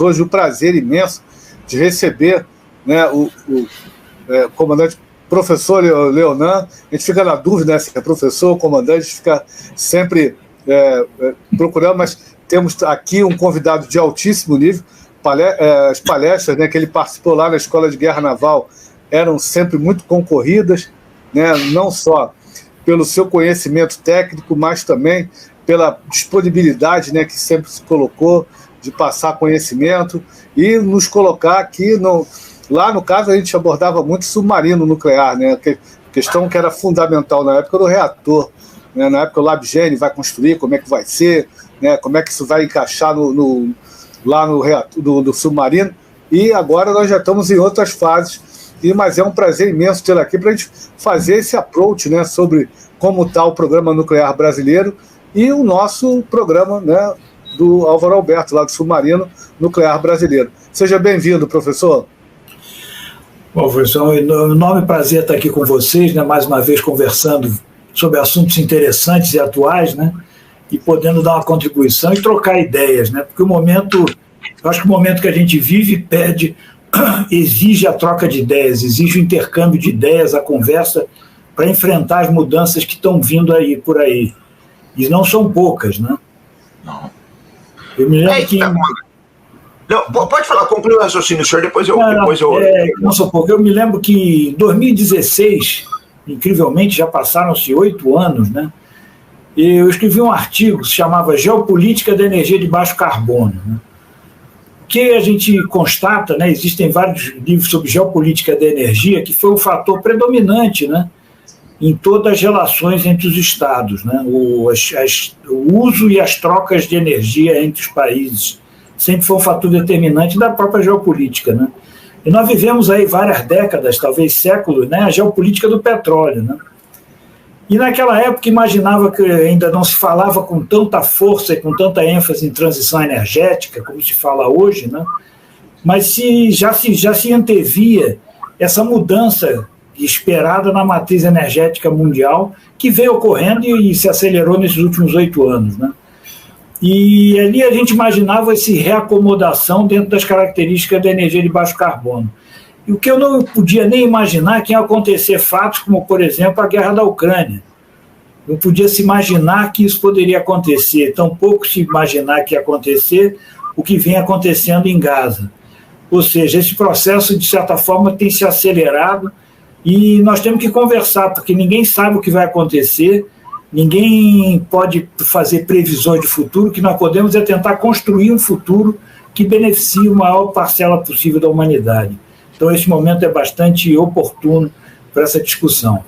hoje o prazer imenso de receber, né, o comandante professor Leonan. A gente fica na dúvida, né, se é professor ou comandante, a gente fica sempre procurando, mas temos aqui um convidado de altíssimo nível. As palestras, né, que ele participou lá na Escola de Guerra Naval eram sempre muito concorridas, né, não só pelo seu conhecimento técnico, mas também pela disponibilidade, né, que sempre se colocou de passar conhecimento e nos colocar aqui. Lá, no caso, a gente abordava muito submarino nuclear, né, questão que era fundamental na época do reator, né, na época o LabGen vai construir, como é que vai ser, né, como é que isso vai encaixar lá no reator do submarino, e agora nós já estamos em outras fases, mas é um prazer imenso tê-lo aqui para a gente fazer esse approach, né, sobre como está o programa nuclear brasileiro e o nosso programa, né, do Álvaro Alberto, lá do submarino nuclear brasileiro. Seja bem-vindo, professor. Bom, professor, é um enorme prazer estar aqui com vocês, né, mais uma vez conversando sobre assuntos interessantes e atuais, né, e podendo dar uma contribuição e trocar ideias, né, porque eu acho que o momento que a gente vive exige a troca de ideias, exige o intercâmbio de ideias, a conversa para enfrentar as mudanças que estão vindo aí, por aí. E não são poucas, né? Não. Eu me lembro que... Não, pode falar, conclui o raciocínio, senhor, depois eu... Não são poucas. Eu me lembro que em 2016, incrivelmente, já passaram-se 8 anos, né? Eu escrevi um artigo que se chamava Geopolítica da Energia de Baixo Carbono, né? Que a gente constata, né, existem vários livros sobre geopolítica da energia, que foi um fator predominante, né, em todas as relações entre os estados, né, o uso e as trocas de energia entre os países sempre foi um fator determinante da própria geopolítica, né. E nós vivemos aí várias décadas, talvez séculos, né, a geopolítica do petróleo, né. E naquela época imaginava que ainda não se falava com tanta força e com tanta ênfase em transição energética, como se fala hoje, né? Mas já se antevia essa mudança esperada na matriz energética mundial, que veio ocorrendo e se acelerou nesses últimos 8 anos, né? E ali a gente imaginava essa reacomodação dentro das características da energia de baixo carbono. E o que eu não podia nem imaginar é que ia acontecer fatos como, por exemplo, a guerra da Ucrânia. Não podia se imaginar que isso poderia acontecer, tampouco se imaginar que ia acontecer o que vem acontecendo em Gaza. Ou seja, esse processo, de certa forma, tem se acelerado e nós temos que conversar, porque ninguém sabe o que vai acontecer, ninguém pode fazer previsões de futuro. O que nós podemos é tentar construir um futuro que beneficie a maior parcela possível da humanidade. Então, esse momento é bastante oportuno para essa discussão.